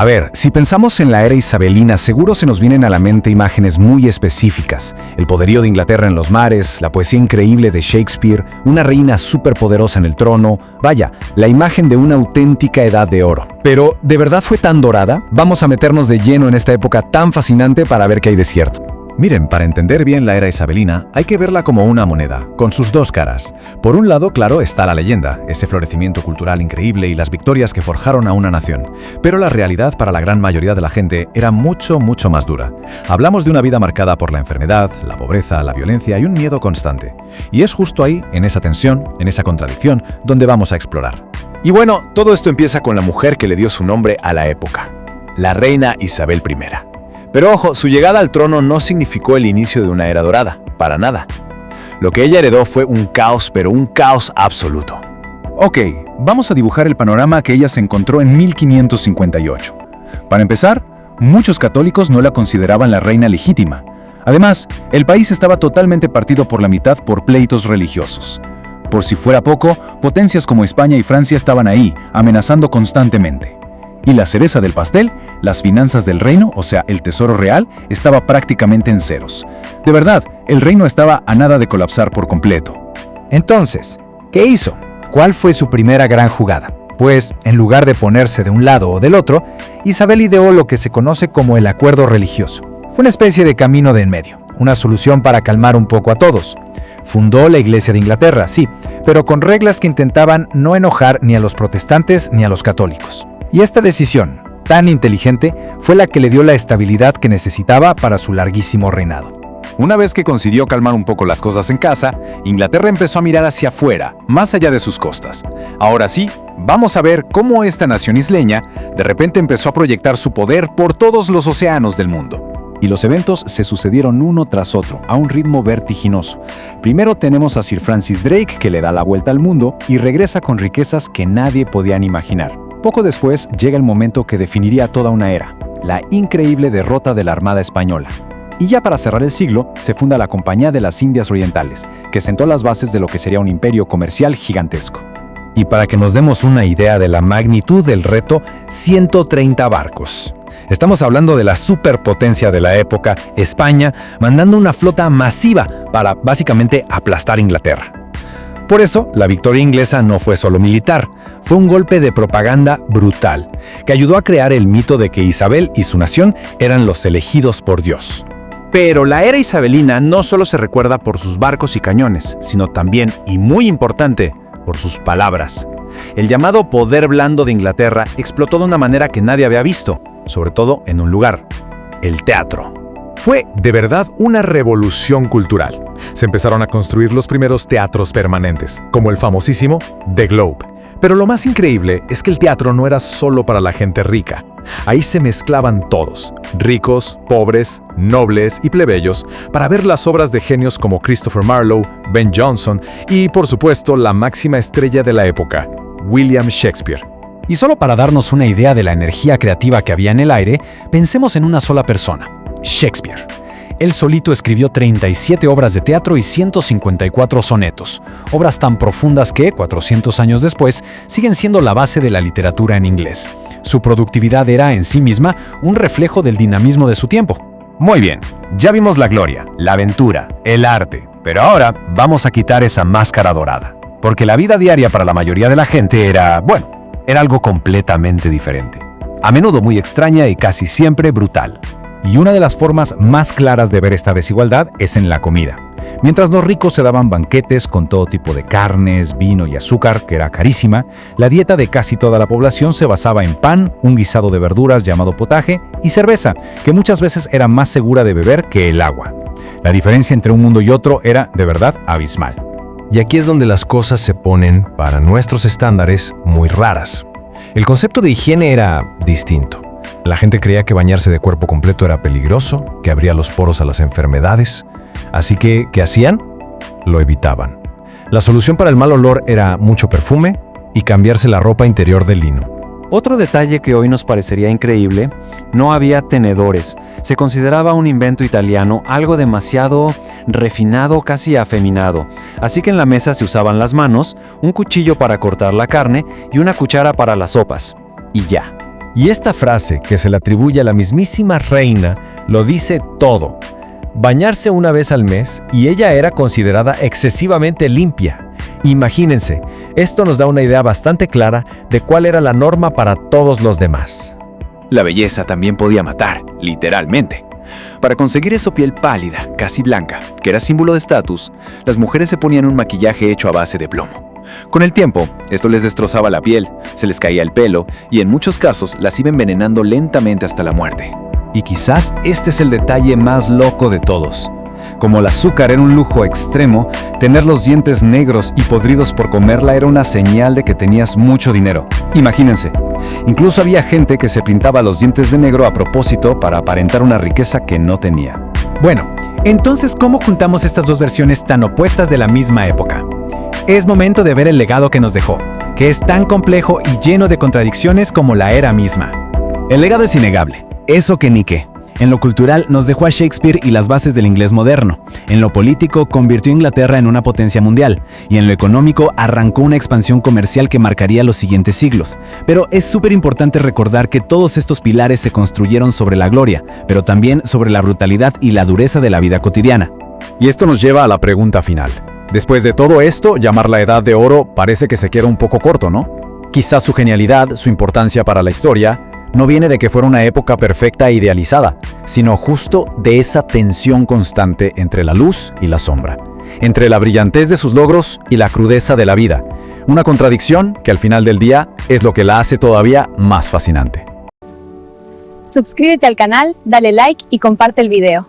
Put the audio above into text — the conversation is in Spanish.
A ver, si pensamos en la era isabelina, seguro se nos vienen a la mente imágenes muy específicas. El poderío de Inglaterra en los mares, la poesía increíble de Shakespeare, una reina superpoderosa en el trono, vaya, la imagen de una auténtica edad de oro. Pero, ¿de verdad fue tan dorada? Vamos a meternos de lleno en esta época tan fascinante para ver qué hay de cierto. Miren, para entender bien la era isabelina, hay que verla como una moneda, con sus dos caras. Por un lado, claro, está la leyenda, ese florecimiento cultural increíble y las victorias que forjaron a una nación. Pero la realidad para la gran mayoría de la gente era mucho más dura. Hablamos de una vida marcada por la enfermedad, la pobreza, la violencia y un miedo constante. Y es justo ahí, en esa tensión, en esa contradicción, donde vamos a explorar. Y bueno, todo esto empieza con la mujer que le dio su nombre a la época, la reina Isabel I. Pero ojo, su llegada al trono no significó el inicio de una era dorada, para nada. Lo que ella heredó fue un caos, pero un caos absoluto. Ok, vamos a dibujar el panorama que ella se encontró en 1558. Para empezar, muchos católicos no la consideraban la reina legítima. Además, el país estaba totalmente partido por la mitad por pleitos religiosos. Por si fuera poco, potencias como España y Francia estaban ahí, amenazando constantemente. Y la cereza del pastel, las finanzas del reino, o sea, el tesoro real, estaba prácticamente en ceros. De verdad, el reino estaba a nada de colapsar por completo. Entonces, ¿qué hizo? ¿Cuál fue su primera gran jugada? Pues, en lugar de ponerse de un lado o del otro, Isabel ideó lo que se conoce como el acuerdo religioso. Fue una especie de camino de en medio, una solución para calmar un poco a todos. Fundó la Iglesia de Inglaterra, sí, pero con reglas que intentaban no enojar ni a los protestantes ni a los católicos. Y esta decisión, tan inteligente, fue la que le dio la estabilidad que necesitaba para su larguísimo reinado. Una vez que consiguió calmar un poco las cosas en casa, Inglaterra empezó a mirar hacia afuera, más allá de sus costas. Ahora sí, vamos a ver cómo esta nación isleña de repente empezó a proyectar su poder por todos los océanos del mundo. Y los eventos se sucedieron uno tras otro, a un ritmo vertiginoso. Primero tenemos a Sir Francis Drake, que le da la vuelta al mundo y regresa con riquezas que nadie podía imaginar. Poco después llega el momento que definiría toda una era, la increíble derrota de la Armada Española. Y ya para cerrar el siglo, se funda la Compañía de las Indias Orientales, que sentó las bases de lo que sería un imperio comercial gigantesco. Y para que nos demos una idea de la magnitud del reto, 130 barcos. Estamos hablando de la superpotencia de la época, España, mandando una flota masiva para básicamente aplastar Inglaterra. Por eso, la victoria inglesa no fue solo militar, fue un golpe de propaganda brutal, que ayudó a crear el mito de que Isabel y su nación eran los elegidos por Dios. Pero la era isabelina no solo se recuerda por sus barcos y cañones, sino también, y muy importante, por sus palabras. El llamado poder blando de Inglaterra explotó de una manera que nadie había visto, sobre todo en un lugar, el teatro. Fue de verdad una revolución cultural. Se empezaron a construir los primeros teatros permanentes, como el famosísimo The Globe. Pero lo más increíble es que el teatro no era solo para la gente rica. Ahí se mezclaban todos, ricos, pobres, nobles y plebeyos, para ver las obras de genios como Christopher Marlowe, Ben Jonson y, por supuesto, la máxima estrella de la época, William Shakespeare. Y solo para darnos una idea de la energía creativa que había en el aire, pensemos en una sola persona, Shakespeare. Él solito escribió 37 obras de teatro y 154 sonetos, obras tan profundas que, 400 años después, siguen siendo la base de la literatura en inglés. Su productividad era, en sí misma, un reflejo del dinamismo de su tiempo. Muy bien, ya vimos la gloria, la aventura, el arte, pero ahora vamos a quitar esa máscara dorada, porque la vida diaria para la mayoría de la gente era algo completamente diferente. A menudo muy extraña y casi siempre brutal. Y una de las formas más claras de ver esta desigualdad es en la comida. Mientras los ricos se daban banquetes con todo tipo de carnes, vino y azúcar, que era carísima, la dieta de casi toda la población se basaba en pan, un guisado de verduras llamado potaje y cerveza, que muchas veces era más segura de beber que el agua. La diferencia entre un mundo y otro era, de verdad, abismal. Y aquí es donde las cosas se ponen, para nuestros estándares, muy raras. El concepto de higiene era distinto. La gente creía que bañarse de cuerpo completo era peligroso, que abría los poros a las enfermedades. Así que, ¿qué hacían? Lo evitaban. La solución para el mal olor era mucho perfume y cambiarse la ropa interior de lino. Otro detalle que hoy nos parecería increíble, no había tenedores. Se consideraba un invento italiano, algo demasiado refinado, casi afeminado. Así que en la mesa se usaban las manos, un cuchillo para cortar la carne y una cuchara para las sopas. Y ya. Y esta frase, que se le atribuye a la mismísima reina, lo dice todo. Bañarse una vez al mes y ella era considerada excesivamente limpia. Imagínense, esto nos da una idea bastante clara de cuál era la norma para todos los demás. La belleza también podía matar, literalmente. Para conseguir esa piel pálida, casi blanca, que era símbolo de estatus, las mujeres se ponían un maquillaje hecho a base de plomo. Con el tiempo, esto les destrozaba la piel, se les caía el pelo y en muchos casos las iba envenenando lentamente hasta la muerte. Y quizás este es el detalle más loco de todos. Como el azúcar era un lujo extremo, tener los dientes negros y podridos por comerla era una señal de que tenías mucho dinero. Imagínense, incluso había gente que se pintaba los dientes de negro a propósito para aparentar una riqueza que no tenía. Bueno, entonces, ¿cómo juntamos estas dos versiones tan opuestas de la misma época? Es momento de ver el legado que nos dejó, que es tan complejo y lleno de contradicciones como la era misma. El legado es innegable, eso que ni qué. En lo cultural nos dejó a Shakespeare y las bases del inglés moderno. En lo político convirtió a Inglaterra en una potencia mundial. Y en lo económico arrancó una expansión comercial que marcaría los siguientes siglos. Pero es súper importante recordar que todos estos pilares se construyeron sobre la gloria, pero también sobre la brutalidad y la dureza de la vida cotidiana. Y esto nos lleva a la pregunta final. Después de todo esto, llamar la Edad de Oro parece que se queda un poco corto, ¿no? Quizás su genialidad, su importancia para la historia, no viene de que fuera una época perfecta e idealizada, sino justo de esa tensión constante entre la luz y la sombra, entre la brillantez de sus logros y la crudeza de la vida. Una contradicción que al final del día es lo que la hace todavía más fascinante. Suscríbete al canal, dale like y comparte el video.